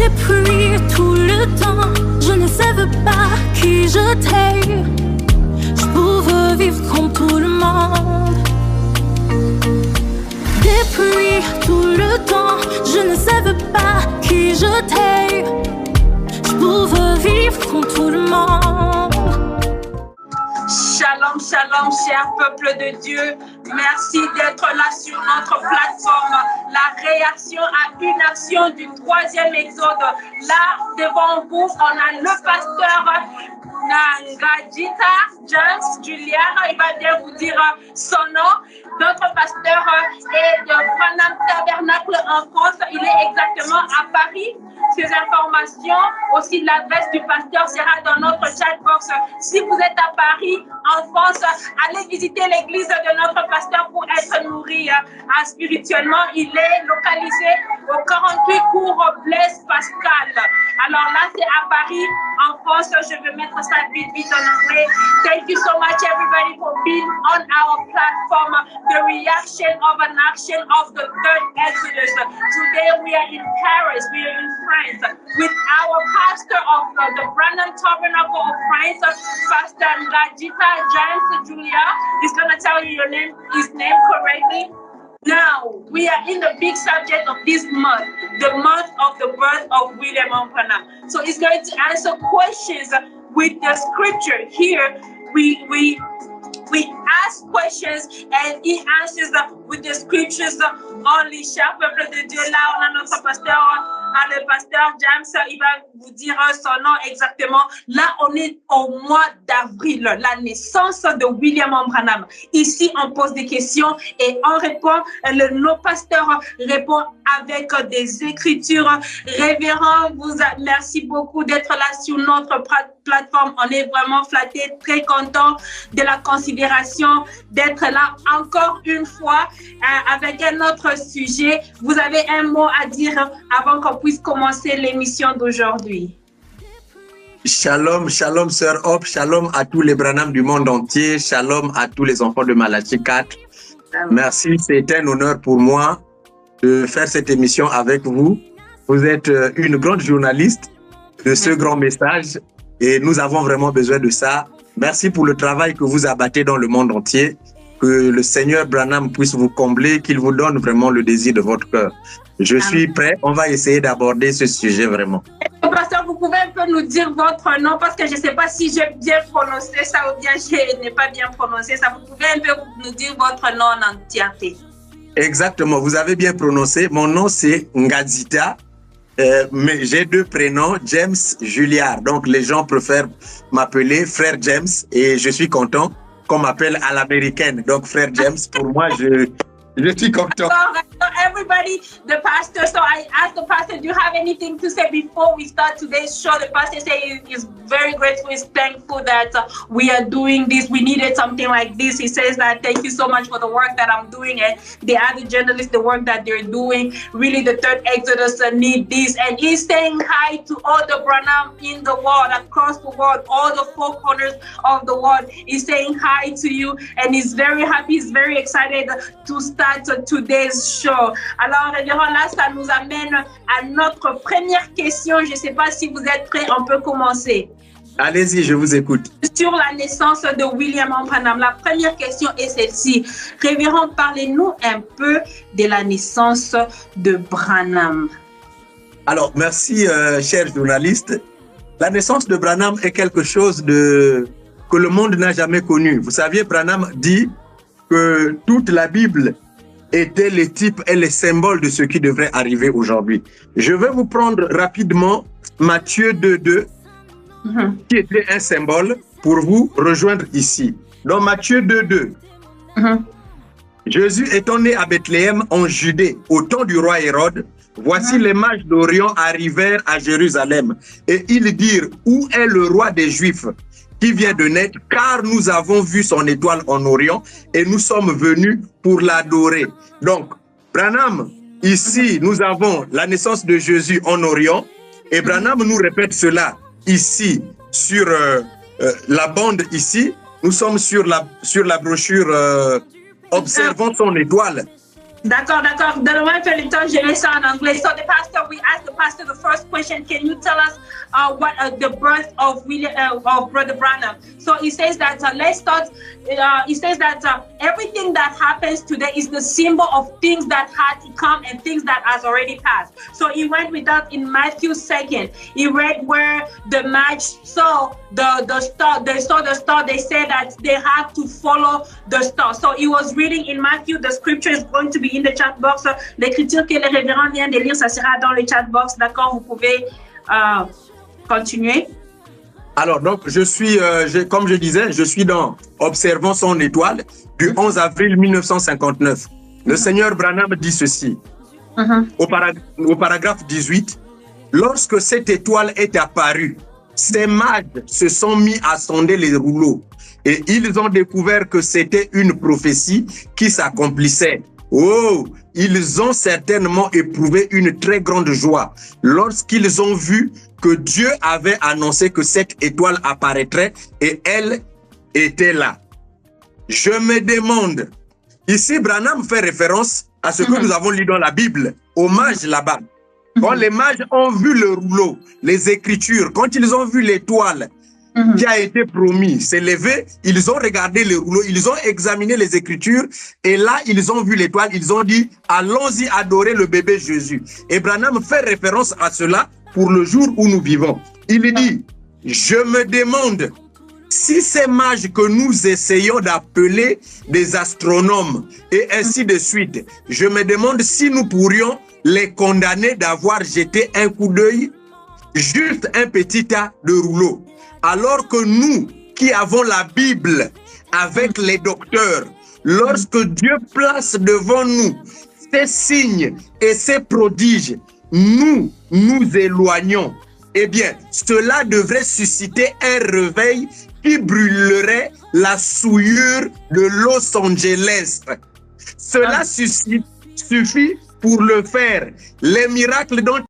Depuis tout le temps, je ne savais pas qui j'étais. Je pouvais vivre comme tout le monde. Depuis tout le temps, je ne savais pas qui j'étais. Je pouvais vivre comme tout le monde. Shalom, shalom, cher peuple de Dieu. Merci d'être là sur notre plateforme. La réaction à une action du 3e exode. Là, devant vous, on a le pasteur Ngadjita James Julian. Il va bien vous dire son nom. Notre pasteur est de Branham Tabernacle en France. Il est exactement à Paris. Ces informations, aussi l'adresse du pasteur sera dans notre chat box. Si vous êtes à Paris, en France, allez visiter l'église de notre pasteur pour être nourri spirituellement. Il est localisé au 48 cours Blaise Pascal. Alors là, c'est à Paris, en France. Je vais mettre ça vite en anglais. Thank you so much, everybody, for being on our platform. The reaction of an action of the third Exodus. Today we are in Paris. We are in France with our pastor of the Branham Tabernacle of France, Pastor Ngadjita James Julia. He's going to tell you his name correctly. Now, we are in the big subject of this month, the month of the birth of William Branham. So he's going to answer questions with the scripture. Here, we ask questions and he answers with the scriptures only. Cher peuple de Dieu, là, on a notre pasteur, le pasteur James, il va vous dire son nom exactement. Là, on est au mois d'avril, la naissance de William Branham. Ici, on pose des questions et on répond. Nos pasteurs répondent avec des écritures. Révérend, merci beaucoup d'être là sur notre plateforme. On est vraiment flattés, très contents de la considération d'être là encore une fois avec un autre sujet. Vous avez un mot à dire avant qu'on puisse commencer l'émission d'aujourd'hui? Shalom, shalom, sœur Hop, shalom à tous les Branham du monde entier, shalom à tous les enfants de Malachie 4. Merci, c'est un honneur pour moi de faire cette émission avec vous. Vous êtes une grande journaliste de ce grand message et nous avons vraiment besoin de ça. Merci pour le travail que vous abattez dans le monde entier. Que le Seigneur Branham puisse vous combler, qu'il vous donne vraiment le désir de votre cœur. Je suis prêt. On va essayer d'aborder ce sujet vraiment. Pasteur, vous pouvez un peu nous dire votre nom parce que je ne sais pas si j'ai bien prononcé ça ou bien je n'ai pas bien prononcé ça. Vous pouvez un peu nous dire votre nom en entièreté. Exactement. Vous avez bien prononcé. Mon nom, c'est Ngadjita. Mais j'ai deux prénoms, James Juliard. Donc, les gens préfèrent m'appeler frère James et je suis content qu'on m'appelle à l'américaine. Donc, frère James, pour moi, je suis content. So everybody, the pastor, so I asked the pastor, do you have anything to say before we start today's show? The pastor said he's very grateful, he's thankful that we are doing this. We needed something like this. He says that thank you so much for the work that I'm doing and the other journalists, the work that they're doing. Really, the third Exodus need this. And he's saying hi to all the Branham in the world, across the world, all the four corners of the world. He's saying hi to you and he's very happy, he's very excited to start today's show. Alors, là, ça nous amène à notre première question. Je ne sais pas si vous êtes prêts, on peut commencer. Allez-y, je vous écoute. Sur la naissance de William Branham, la première question est celle-ci. Révérend, parlez-nous un peu de la naissance de Branham. Alors, merci, cher journaliste. La naissance de Branham est quelque chose que le monde n'a jamais connu. Vous saviez, Branham dit que toute la Bible étaient les types et les symboles de ce qui devrait arriver aujourd'hui. Je vais vous prendre rapidement Matthieu 2.2, qui était un symbole pour vous rejoindre ici. Dans Matthieu 2.2, Jésus étant né à Bethléem en Judée, au temps du roi Hérode, voici les mages d'Orient arrivèrent à Jérusalem et ils dirent, où est le roi des Juifs qui vient de naître, car nous avons vu son étoile en Orient et nous sommes venus pour l'adorer. Donc, Branham, ici, nous avons la naissance de Jésus en Orient et Branham nous répète cela ici, sur la bande ici. Nous sommes sur la brochure observant son étoile. D'accord. Donne-moi un peu le temps, je mets ça en anglais. So the pastor, we asked the pastor the first question. Can you tell us what the birth of Brother Branham? So he says that let's start. He says that everything that happens today is the symbol of things that had to come and things that has already passed. So he went with that in Matthew 2. He read where the Magi saw the star. They saw the star. They said that they had to follow the star. So he was reading in Matthew. The scripture is going to be in the chat box. L'écriture que le révérend vient de lire, ça sera dans le chat box. D'accord, vous pouvez continuer. Alors, donc, comme je disais, je suis dans Observons son étoile du 11 avril 1959. Le Seigneur Branham dit ceci, au paragraphe 18, « Lorsque cette étoile est apparue, ces mages se sont mis à sonder les rouleaux et ils ont découvert que c'était une prophétie qui s'accomplissait. Oh, ils ont certainement éprouvé une très grande joie lorsqu'ils ont vu que Dieu avait annoncé que cette étoile apparaîtrait et elle était là. Je me demande, ici Branham fait référence à ce que nous avons lu dans la Bible, aux mages là-bas. Quand les mages ont vu le rouleau, les écritures, quand ils ont vu l'étoile qui a été promis s'élever, ils ont regardé le rouleau, ils ont examiné les écritures et là, ils ont vu l'étoile, ils ont dit « Allons-y adorer le bébé Jésus ». Et Branham fait référence à cela pour le jour où nous vivons. Il dit « Je me demande si ces mages que nous essayons d'appeler des astronomes et ainsi de suite, je me demande si nous pourrions les condamner d'avoir jeté un coup d'œil, juste un petit tas de rouleaux. Alors que nous, qui avons la Bible avec les docteurs, lorsque Dieu place devant nous ces signes et ces prodiges, nous nous éloignons. Eh bien, cela devrait susciter un réveil qui brûlerait la souillure de Los Angeles. Cela suffit pour le faire. Les miracles dont